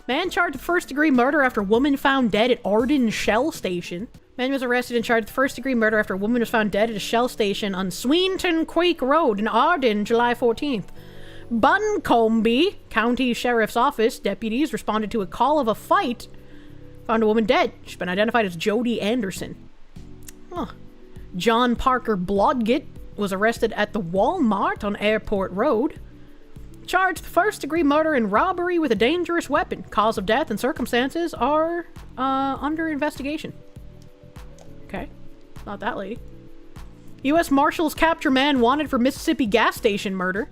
Man charged with first-degree murder after woman found dead at Arden Shell Station. Man was arrested and charged with first-degree murder after a woman was found dead at a Shell station on Sweenton Creek Road in Arden, July 14th. Buncombe County Sheriff's Office deputies responded to a call of a fight. Found a woman dead. She's been identified as Jody Anderson. Huh. John Parker Blodgett was arrested at the Walmart on Airport Road. Charged with first-degree murder and robbery with a dangerous weapon. Cause of death and circumstances are under investigation. Okay. Not that lady. U.S. Marshals capture man wanted for Mississippi gas station murder.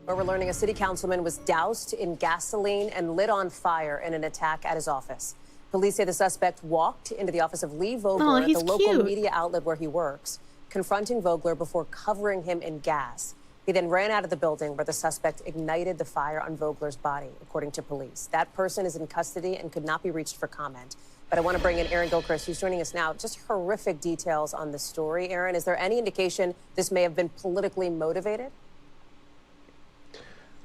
Where we're learning a city councilman was doused in gasoline and lit on fire in an attack at his office. Police say the suspect walked into the office of Lee Vogler at the local media outlet where he works, confronting Vogler before covering him in gas. He then ran out of the building where the suspect ignited the fire on Vogler's body, according to police. That person is in custody and could not be reached for comment. But I want to bring in Aaron Gilchrist, who's joining us now. Just horrific details on the story. Aaron, is there any indication this may have been politically motivated?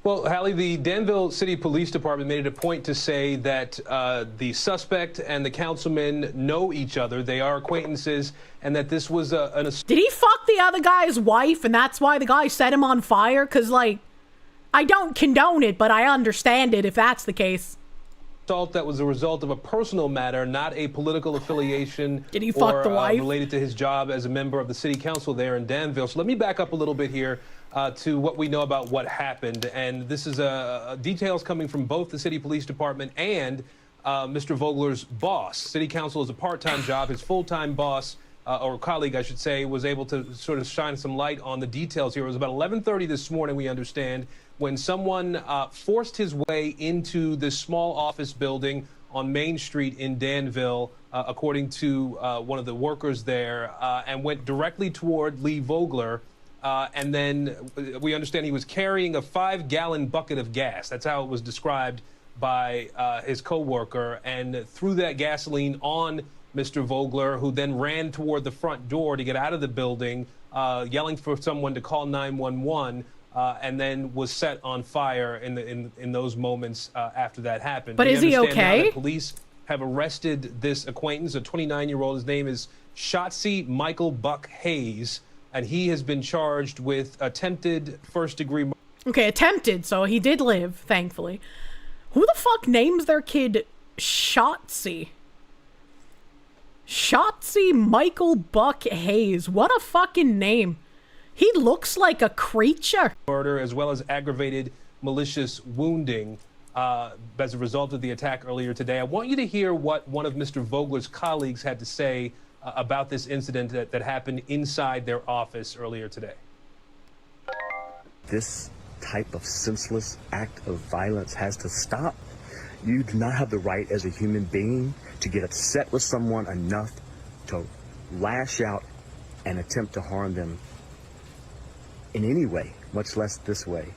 Well, Hallie, the Danville City Police Department made it a point to say that the suspect and the councilman know each other. They are acquaintances, and that this was an... Did he fuck the other guy's wife, and that's why the guy set him on fire? Because, like, I don't condone it, but I understand it if that's the case. Assault that was a result of a personal matter, not a political affiliation. Did he fuck the wife? Related to his job as a member of the city council there in Danville. So let me back up a little bit here to what we know about what happened. And this is details coming from both the city police department and Mr. Vogler's boss. City council is a part-time job. His full-time boss, or colleague, I should say, was able to sort of shine some light on the details here. It was about 11:30 this morning, we understand, when someone forced his way into this small office building on Main Street in Danville, according to one of the workers there, and went directly toward Lee Vogler. And then we understand he was carrying a 5-gallon bucket of gas. That's how it was described by his co-worker, and threw that gasoline on Mr. Vogler, who then ran toward the front door to get out of the building, yelling for someone to call 911. And then was set on fire in those moments after that happened. But is he okay? Police have arrested this acquaintance, a 29-year-old. His name is Shotzi Michael Buck Hayes, and he has been charged with attempted first-degree murder. Okay, attempted, so he did live, thankfully. Who the fuck names their kid Shotzi? Shotzi Michael Buck Hayes. What a fucking name. He looks like a creature. Murder, as well as aggravated malicious wounding as a result of the attack earlier today. I want you to hear what one of Mr. Vogler's colleagues had to say about this incident that happened inside their office earlier today. This type of senseless act of violence has to stop. You do not have the right as a human being to get upset with someone enough to lash out and attempt to harm them in any way, much less this way.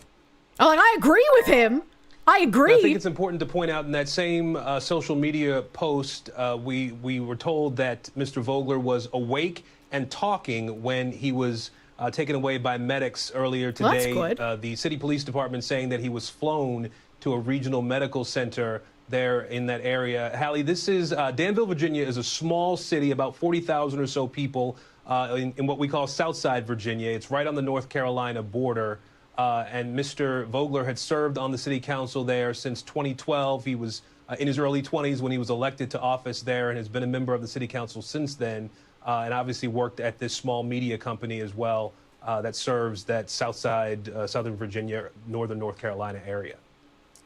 Oh, and I agree with him. I agree. I think it's important to point out in that same social media post, we were told that Mr. Vogler was awake and talking when he was taken away by medics earlier today. Well, that's good. The city police department saying that he was flown to a regional medical center there in that area. Hallie, this is Danville, Virginia is a small city, about 40,000 or so people in what we call Southside Virginia. It's right on the North Carolina border. And Mr. Vogler had served on the city council there since 2012. He was in his early 20s when he was elected to office there and has been a member of the city council since then, and obviously worked at this small media company as well that serves that Southside, Southern Virginia, Northern North Carolina area.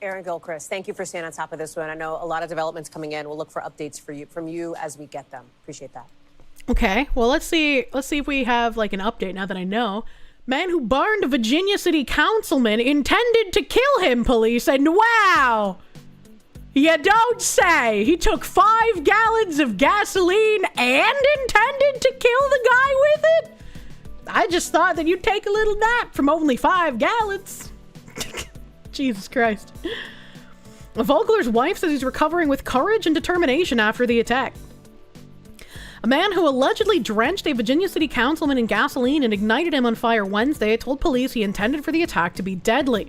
Aaron Gilchrist, thank you for staying on top of this one. I know a lot of developments coming in. We'll look for updates from you as we get them. Appreciate that. Okay, well, let's see if we have like an update now that I know. Man who burned a Virginia City Councilman intended to kill him, police said. Wow! You don't say! He took 5 gallons of gasoline and intended to kill the guy with it? I just thought that you'd take a little nap from only 5 gallons. Jesus Christ. Vogler's wife says he's recovering with courage and determination after the attack. A man who allegedly drenched a Virginia City Councilman in gasoline and ignited him on fire Wednesday told police he intended for the attack to be deadly.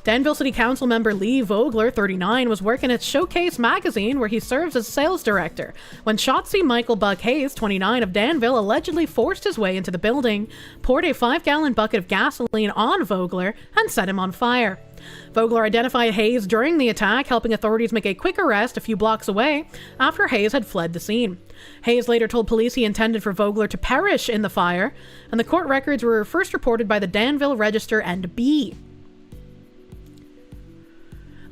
Danville City Council member Lee Vogler, 39, was working at Showcase magazine where he serves as sales director when Shotzi Michael Buck Hayes, 29, of Danville allegedly forced his way into the building, poured a 5-gallon bucket of gasoline on Vogler, and set him on fire. Vogler identified Hayes during the attack, helping authorities make a quick arrest a few blocks away after Hayes had fled the scene. Hayes later told police he intended for Vogler to perish in the fire, and the court records were first reported by the Danville Register and Bee.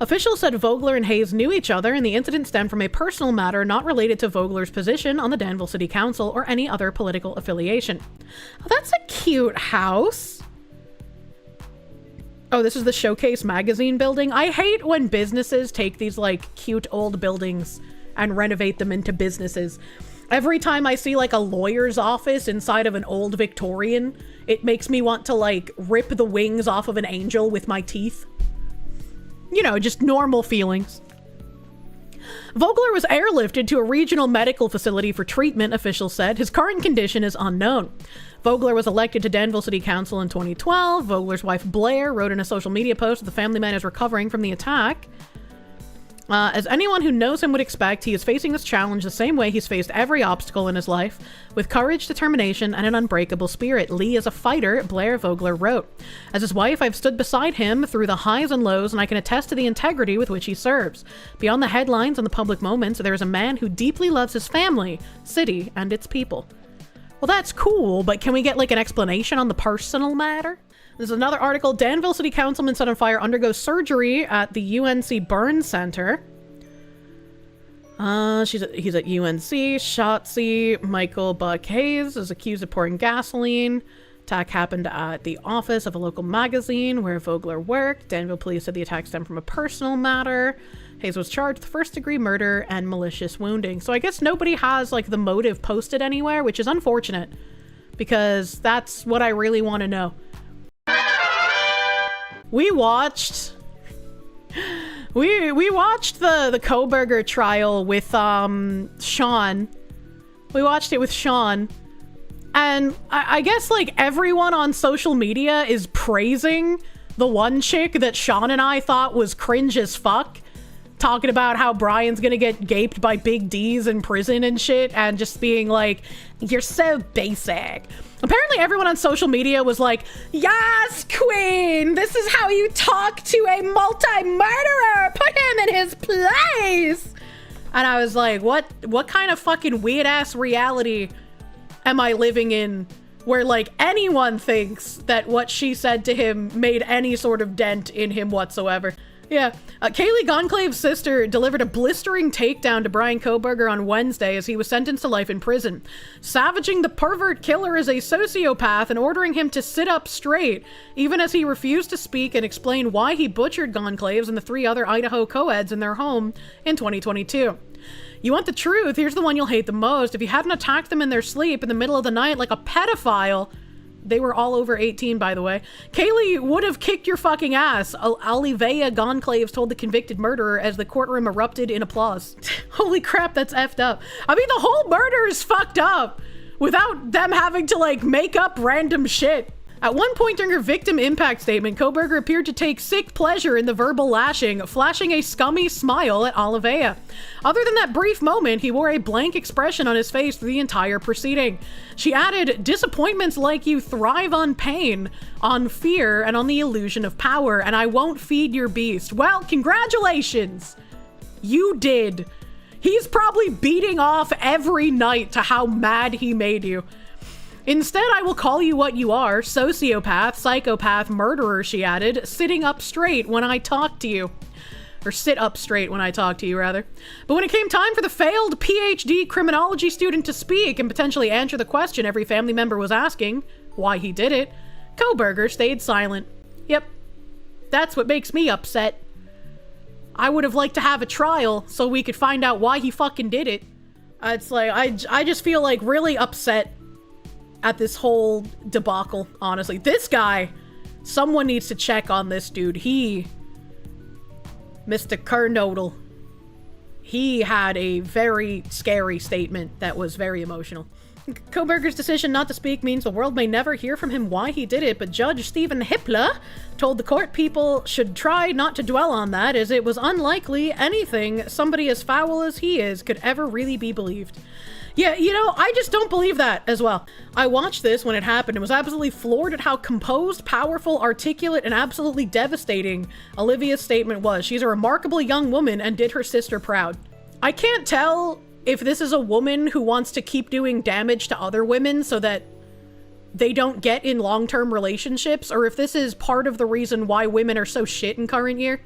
Officials said Vogler and Hayes knew each other, and the incident stemmed from a personal matter not related to Vogler's position on the Danville City Council or any other political affiliation. Oh, that's a cute house. Oh, this is the Showcase magazine building. I hate when businesses take these, like, cute old buildings and renovate them into businesses. Every time I see, like, a lawyer's office inside of an old Victorian, it makes me want to, like, rip the wings off of an angel with my teeth. You know, just normal feelings. Vogler was airlifted to a regional medical facility for treatment, officials said. His current condition is unknown. Vogler was elected to Danville City Council in 2012. Vogler's wife, Blair, wrote in a social media post that the family man is recovering from the attack. As anyone who knows him would expect, he is facing this challenge the same way he's faced every obstacle in his life, with courage, determination, and an unbreakable spirit. Lee is a fighter, Blair Vogler wrote. As his wife, I've stood beside him through the highs and lows, and I can attest to the integrity with which he serves. Beyond the headlines and the public moments, there is a man who deeply loves his family, city, and its people. Well, that's cool, but can we get, like, an explanation on the personal matter? There's another article. Danville City Councilman set on fire undergoes surgery at the UNC Burn Center. He's at UNC. Shotzi Michael Buck Hayes is accused of pouring gasoline. Attack happened at the office of a local magazine where Vogler worked. Danville police said the attack stemmed from a personal matter. Hayes was charged with first-degree murder and malicious wounding. So I guess nobody has, like, the motive posted anywhere, which is unfortunate, because that's what I really want to know. We watched the Kohberger trial with Sean. We watched it with Sean, and I guess, like, everyone on social media is praising the one chick that Sean and I thought was cringe as fuck, talking about how Brian's gonna get gaped by big D's in prison and shit, and just being like, you're so basic. Apparently everyone on social media was like, yes, queen, this is how you talk to a multi-murderer, put him in his place. And I was like, what kind of fucking weird ass reality am I living in where, like, anyone thinks that what she said to him made any sort of dent in him whatsoever? Yeah. Kaylee, Goncalve's sister, delivered a blistering takedown to Bryan Kohberger on Wednesday as he was sentenced to life in prison, savaging the pervert killer as a sociopath and ordering him to sit up straight, even as he refused to speak and explain why he butchered Goncalves and the 3 other Idaho co-eds in their home in 2022. You want the truth? Here's the one you'll hate the most. If you hadn't attacked them in their sleep in the middle of the night like a pedophile— they were all over 18, by the way— Kaylee would have kicked your fucking ass, Olivia Goncalves told the convicted murderer as the courtroom erupted in applause. Holy crap, that's effed up. I mean, the whole murder is fucked up without them having to, like, make up random shit. At one point during her victim impact statement, Kohberger appeared to take sick pleasure in the verbal lashing, flashing a scummy smile at Olivia. Other than that brief moment, he wore a blank expression on his face through the entire proceeding. She added, disappointments like you thrive on pain, on fear, and on the illusion of power, and I won't feed your beast. Well, congratulations! You did. He's probably beating off every night to how mad he made you. Instead, I will call you what you are, sociopath, psychopath, murderer, she added, sitting up straight when I talk to you. Or sit up straight when I talk to you, rather. But when it came time for the failed PhD criminology student to speak and potentially answer the question every family member was asking, why he did it, Kohberger stayed silent. Yep, that's what makes me upset. I would have liked to have a trial so we could find out why he fucking did it. It's like, I just feel, like, really upset at this whole debacle, honestly. This guy, someone needs to check on this dude. Mr. Kernodle, he had a very scary statement that was very emotional. Kohberger's decision not to speak means the world may never hear from him why he did it, but Judge Stephen Hippler told the court people should try not to dwell on that, as it was unlikely anything somebody as foul as he is could ever really be believed. Yeah, you know, I just don't believe that as well. I watched this when it happened and was absolutely floored at how composed, powerful, articulate, and absolutely devastating Olivia's statement was. She's a remarkable young woman and did her sister proud. I can't tell if this is a woman who wants to keep doing damage to other women so that they don't get in long-term relationships, or if this is part of the reason why women are so shit in current year.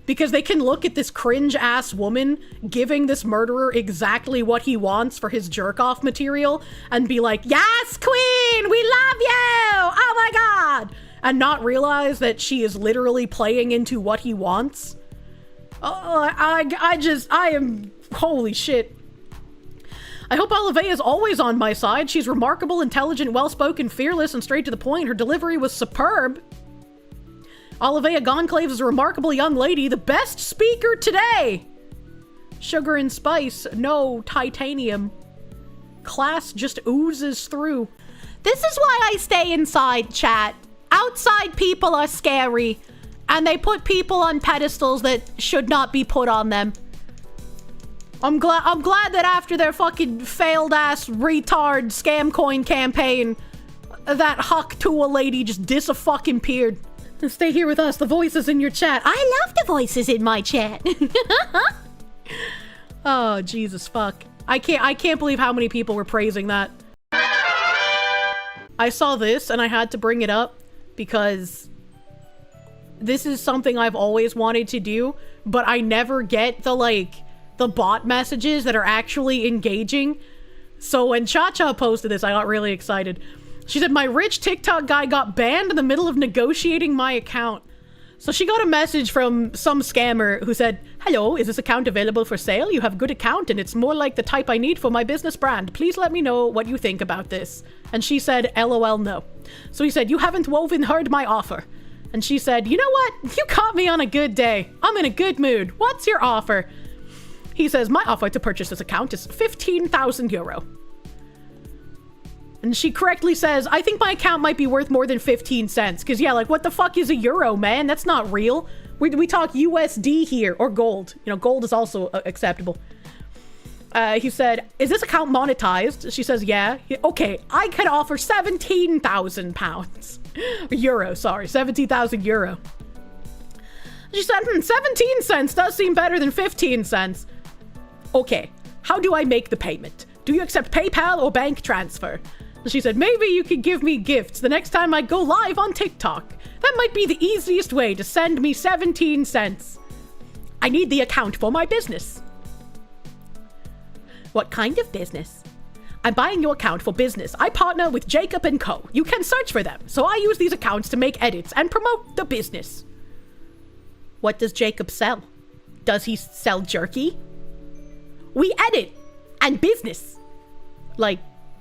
Because they can look at this cringe-ass woman giving this murderer exactly what he wants for his jerk-off material and be like, yes, queen, we love you! Oh my god! And not realize that she is literally playing into what he wants. I am... Holy shit. I hope Olivia is always on my side. She's remarkable, intelligent, well-spoken, fearless, and straight to the point. Her delivery was superb. Olivia Goncalve is a remarkable young lady, the best speaker today. Sugar and spice, no titanium. Class just oozes through. This is why I stay inside, chat. Outside people are scary, and they put people on pedestals that should not be put on them. I'm glad that after their fucking failed ass retard scam coin campaign, that Hawk-Tua lady just disappeared. Stay here with us. The voices in your chat. I love the voices in my chat. Oh, Jesus fuck. I can't believe how many people were praising that. I saw this and I had to bring it up because this is something I've always wanted to do, but I never get the bot messages that are actually engaging. So when Chacha posted this, I got really excited. She said, my rich TikTok guy got banned in the middle of negotiating my account. So she got a message from some scammer who said, hello, is this account available for sale? You have a good account and it's more like the type I need for my business brand. Please let me know what you think about this. And she said, LOL, no. So he said, you haven't heard my offer. And she said, you know what? You caught me on a good day. I'm in a good mood. What's your offer? He says, my offer to purchase this account is 15,000 euro. And she correctly says, I think my account might be worth more than 15 cents. Because, yeah, like, what the fuck is a euro, man? That's not real. We talk USD here, or gold. You know, gold is also acceptable. He said, is this account monetized? She says, yeah. Okay, I could offer 17,000 pounds. Euro, sorry. 17,000 euro. She said, 17 cents does seem better than 15 cents. Okay, how do I make the payment? Do you accept PayPal or bank transfer? She said, maybe you could give me gifts the next time I go live on TikTok. That might be the easiest way to send me 17 cents. I need the account for my business. What kind of business? I'm buying your account for business. I partner with Jacob & Co. You can search for them. So I use these accounts to make edits and promote the business. What does Jacob sell? Does he sell jerky? We edit and business. Like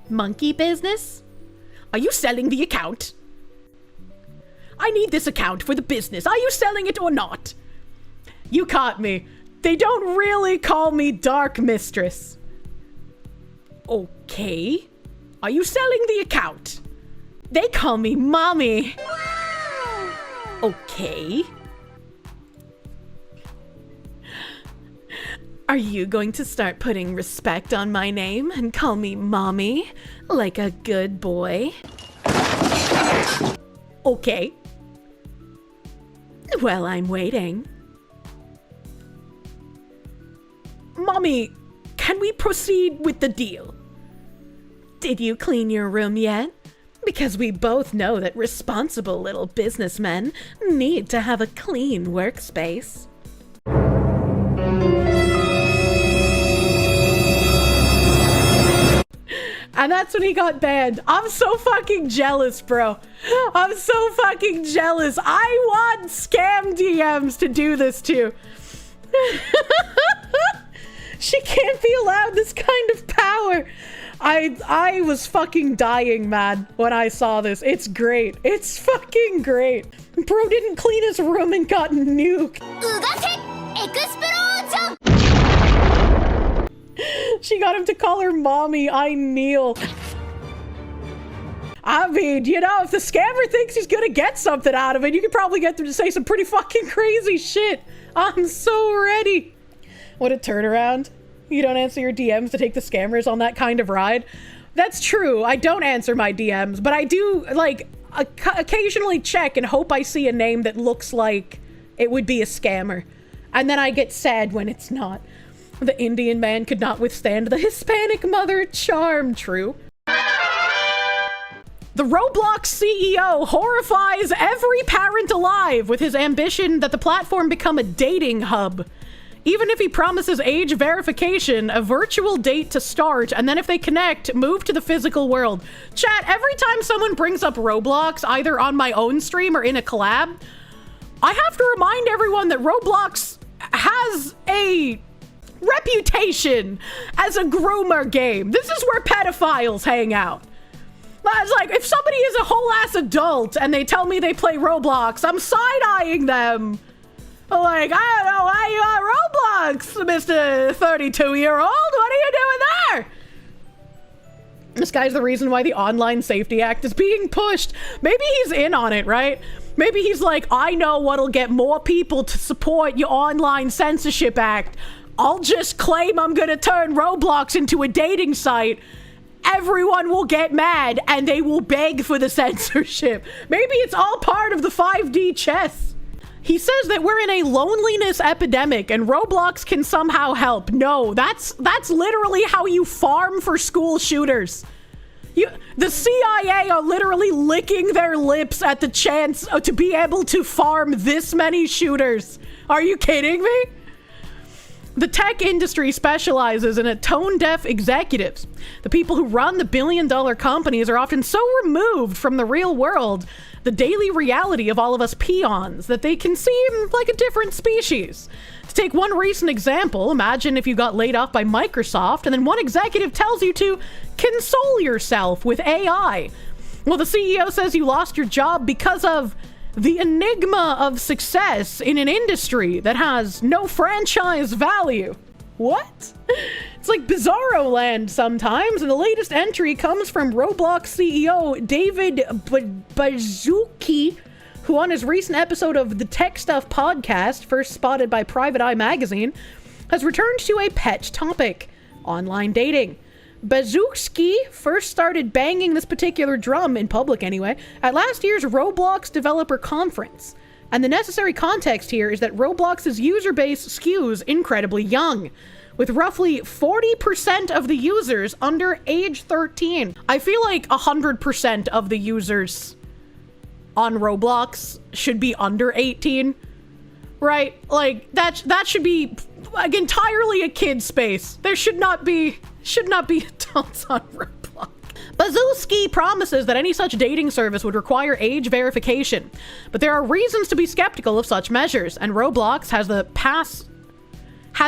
monkey business? Are you selling the account? I need this account for the business. Are you selling it or not? You caught me. They don't really call me Dark Mistress. Okay. Are you selling the account? They call me Mommy. Wow. Okay. Are you going to start putting respect on my name and call me Mommy, like a good boy? Okay. Well, I'm waiting. Mommy, can we proceed with the deal? Did you clean your room yet? Because we both know that responsible little businessmen need to have a clean workspace. And that's when he got banned. I'm so fucking jealous, bro. I'm so fucking jealous. I want scam DMs to do this to. She can't be allowed this kind of power. I was fucking dying, man, when I saw this. It's great. It's fucking great. Bro didn't clean his room and got nuked. She got him to call her mommy. I kneel. I mean, you know, if the scammer thinks he's gonna get something out of it, you could probably get them to say some pretty fucking crazy shit. I'm so ready. What a turnaround. You don't answer your DMs to take the scammers on that kind of ride. That's true. I don't answer my DMs, but I do, like, occasionally check and hope I see a name that looks like it would be a scammer. And then I get sad when it's not. The Indian man could not withstand the Hispanic mother charm. True. The Roblox CEO horrifies every parent alive with his ambition that the platform become a dating hub. Even if he promises age verification, a virtual date to start, and then if they connect, move to the physical world. Chat, every time someone brings up Roblox, either on my own stream or in a collab, I have to remind everyone that Roblox has a reputation as a groomer game. This is where pedophiles hang out. It's like, if somebody is a whole-ass adult and they tell me they play Roblox, I'm side-eyeing them. Like, I don't know why you on Roblox, Mr. 32-year-old. What are you doing there? This guy's the reason why the Online Safety Act is being pushed. Maybe he's in on it, right? Maybe he's like, I know what'll get more people to support your Online Censorship Act. I'll just claim I'm gonna turn Roblox into a dating site. Everyone will get mad and they will beg for the censorship. Maybe it's all part of the 5D chess. He says that we're in a loneliness epidemic and Roblox can somehow help. No, that's literally how you farm for school shooters. The CIA are literally licking their lips at the chance to be able to farm this many shooters. Are you kidding me? The tech industry specializes in tone-deaf executives. The people who run the billion-dollar companies are often so removed from the real world, the daily reality of all of us peons, that they can seem like a different species. To take one recent example, imagine if you got laid off by Microsoft and then one executive tells you to console yourself with AI. Well, the CEO says you lost your job because of the enigma of success in an industry that has no franchise value. What? It's like Bizarro Land sometimes, and the latest entry comes from Roblox CEO David Baszucki, who on his recent episode of the Tech Stuff podcast, first spotted by Private Eye magazine, has returned to a pet topic: online dating. Bazooski first started banging this particular drum, in public anyway, at last year's Roblox Developer Conference. And the necessary context here is that Roblox's user base skews incredibly young, with roughly 40% of the users under age 13. I feel like 100% of the users on Roblox should be under 18, right? Like, that should be like entirely a kid space. There should not be adults on Roblox. Bazooski promises that any such dating service would require age verification, but there are reasons to be skeptical of such measures, and Roblox has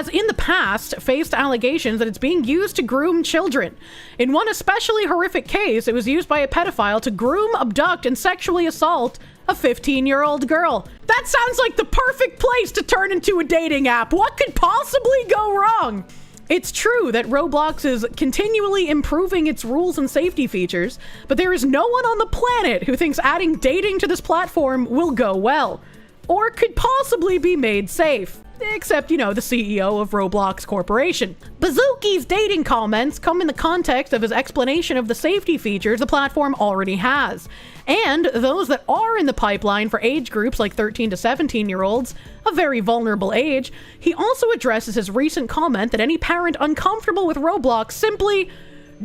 in the past faced allegations that it's being used to groom children. In one especially horrific case, it was used by a pedophile to groom, abduct, and sexually assault a 15-year-old girl. That sounds like the perfect place to turn into a dating app. What could possibly go wrong? It's true that Roblox is continually improving its rules and safety features, but there is no one on the planet who thinks adding dating to this platform will go well, or could possibly be made safe. Except, you know, the CEO of Roblox Corporation. Bazooki's dating comments come in the context of his explanation of the safety features the platform already has, and those that are in the pipeline for age groups like 13 to 17-year-olds, a very vulnerable age. He also addresses his recent comment that any parent uncomfortable with Roblox simply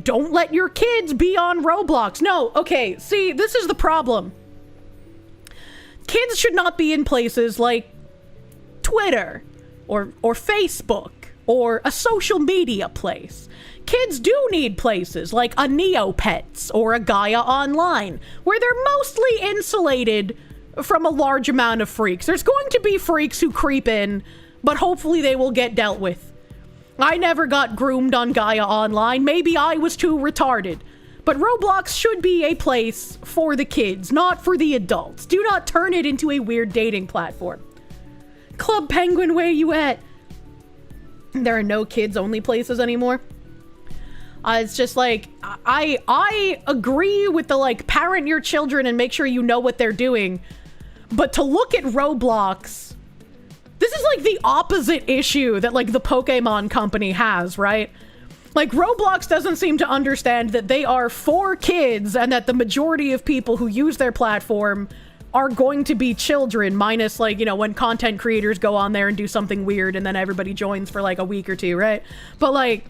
don't let your kids be on Roblox. No, okay, see, this is the problem. Kids should not be in places like Twitter or Facebook or a social media place. Kids do need places like a Neopets or a Gaia Online, where they're mostly insulated from a large amount of freaks. There's going to be freaks who creep in, but hopefully they will get dealt with. I never got groomed on Gaia Online. Maybe I was too retarded. But Roblox should be a place for the kids, not for the adults. Do not turn it into a weird dating platform. Club Penguin, where you at? There are no kids-only places anymore. It's just like, I agree with the like parent your children and make sure you know what they're doing. But to look at Roblox, this is like the opposite issue that like the Pokemon company has, right? Like Roblox doesn't seem to understand that they are for kids and that the majority of people who use their platform are going to be children, minus like, you know, when content creators go on there and do something weird and then everybody joins for like a week or two, right? But like,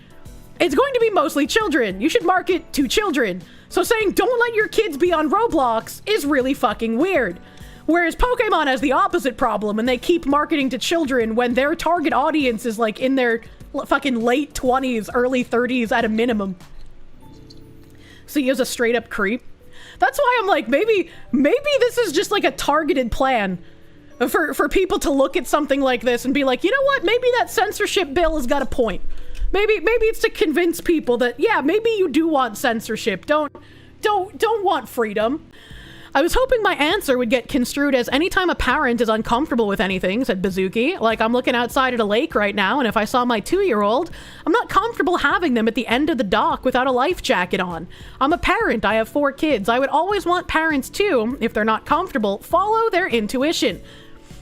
it's going to be mostly children. You should market to children. So saying don't let your kids be on Roblox is really fucking weird. Whereas Pokemon has the opposite problem and they keep marketing to children when their target audience is like in their fucking late 20s, early 30s at a minimum. So he is a straight up creep. That's why I'm like, maybe this is just like a targeted plan for people to look at something like this and be like, you know what? Maybe that censorship bill has got a point. Maybe it's to convince people that, yeah, maybe you do want censorship. Don't want freedom. I was hoping my answer would get construed as anytime a parent is uncomfortable with anything, said Bazooki. Like, I'm looking outside at a lake right now, and if I saw my 2-year-old, I'm not comfortable having them at the end of the dock without a life jacket on. I'm a parent. I have 4 kids. I would always want parents to, if they're not comfortable, follow their intuition.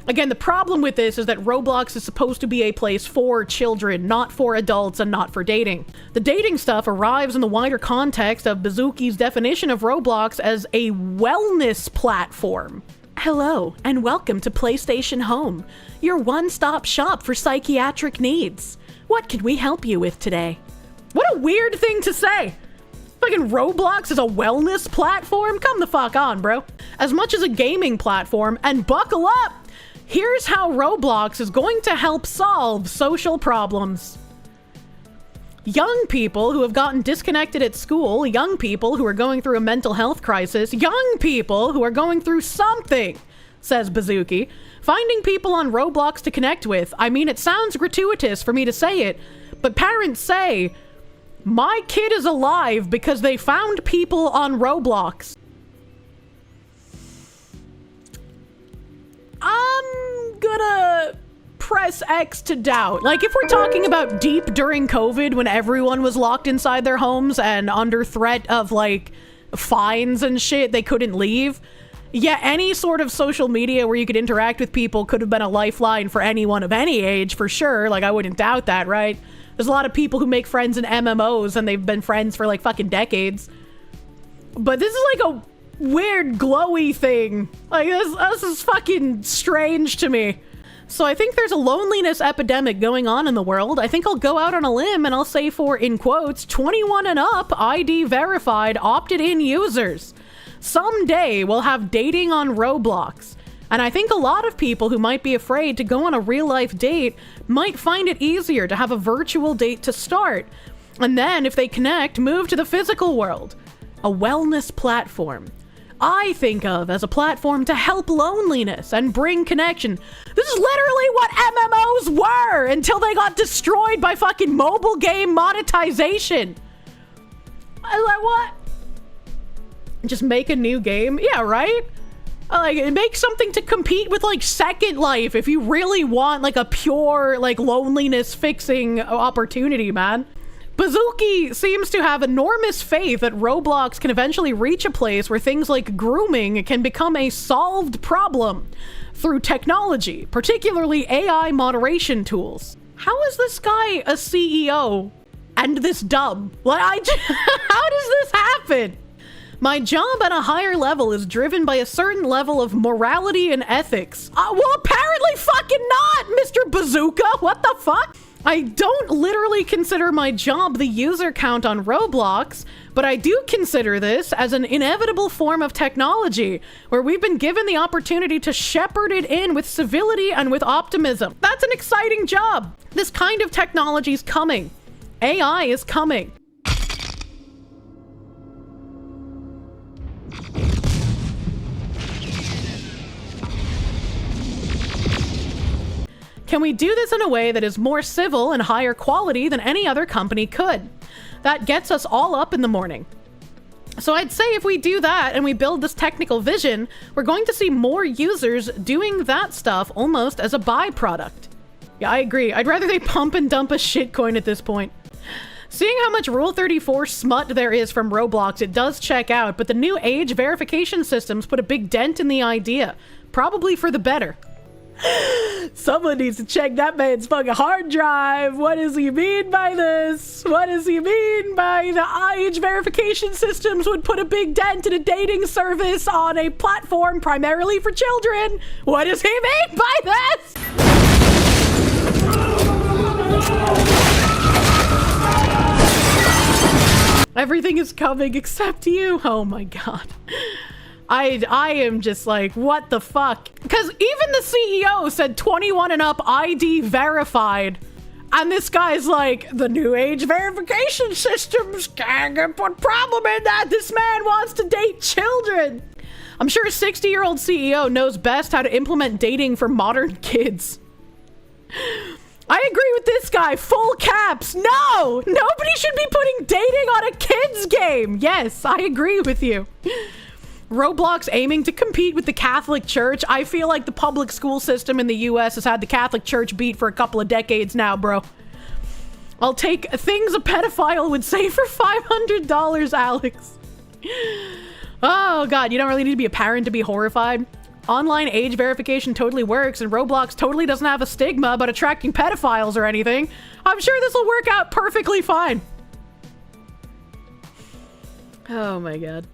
Again, the problem with this is that Roblox is supposed to be a place for children, not for adults and not for dating. The dating stuff arrives in the wider context of Bazooki's definition of Roblox as a wellness platform. Hello, and welcome to PlayStation Home, your one-stop shop for psychiatric needs. What can we help you with today? What a weird thing to say. Fucking Roblox is a wellness platform? Come the fuck on, bro. As much as a gaming platform, and buckle up! Here's how Roblox is going to help solve social problems. Young people who have gotten disconnected at school, young people who are going through a mental health crisis, young people who are going through something, says Bazooki. Finding people on Roblox to connect with. I mean, it sounds gratuitous for me to say it, but parents say, my kid is alive because they found people on Roblox. I'm gonna press X to doubt. Like, if we're talking about deep during COVID when everyone was locked inside their homes and under threat of, like, fines and shit, they couldn't leave. Yeah, any sort of social media where you could interact with people could have been a lifeline for anyone of any age, for sure. Like, I wouldn't doubt that, right? There's a lot of people who make friends in MMOs and they've been friends for, like, fucking decades. But this is like a weird glowy thing. Like, this is fucking strange to me. So I think there's a loneliness epidemic going on in the world. I think I'll go out on a limb and I'll say for, in quotes, 21 and up, ID verified, opted in users. Someday we'll have dating on Roblox. And I think a lot of people who might be afraid to go on a real life date might find it easier to have a virtual date to start. And then if they connect, move to the physical world. A wellness platform. I think of as a platform to help loneliness and bring connection. This is literally what MMOs were until they got destroyed by fucking mobile game monetization. I was like, what? Just make a new game? Yeah, right? Like, make something to compete with, like, Second Life if you really want, like, a pure, like, loneliness fixing opportunity, man. Bazooki seems to have enormous faith that Roblox can eventually reach a place where things like grooming can become a solved problem through technology, particularly AI moderation tools. How is this guy a CEO and this dumb? Like, how does this happen? My job at a higher level is driven by a certain level of morality and ethics. Well, apparently fucking not, Mr. Bazooka. What the fuck? I don't literally consider my job the user count on Roblox, but I do consider this as an inevitable form of technology where we've been given the opportunity to shepherd it in with civility and with optimism. That's an exciting job. This kind of technology is coming. AI is coming. Can we do this in a way that is more civil and higher quality than any other company could? That gets us all up in the morning. So I'd say if we do that and we build this technical vision, we're going to see more users doing that stuff almost as a byproduct. Yeah, I agree. I'd rather they pump and dump a shitcoin at this point. Seeing how much Rule 34 smut there is from Roblox, it does check out, but the new age verification systems put a big dent in the idea. Probably for the better. Someone needs to check that man's fucking hard drive. What does he mean by this? What does he mean by the age verification systems would put a big dent in a dating service on a platform primarily for children? What does he mean by this? Everything is coming except you. Oh my god. I am just like, what the fuck? Because even the CEO said 21 and up ID verified. And this guy's like, the new age verification systems can't put problem in that. This man wants to date children. I'm sure a 60-year-old CEO knows best how to implement dating for modern kids. I agree with this guy, full caps. No, nobody should be putting dating on a kid's game. Yes, I agree with you. Roblox aiming to compete with the Catholic Church. I feel like the public school system in the US has had the Catholic Church beat for a couple of decades now, bro. I'll take things a pedophile would say for $500, Alex. Oh god, you don't really need to be a parent to be horrified. Online age verification totally works, and Roblox totally doesn't have a stigma about attracting pedophiles or anything. I'm sure this will work out perfectly fine. Oh my god.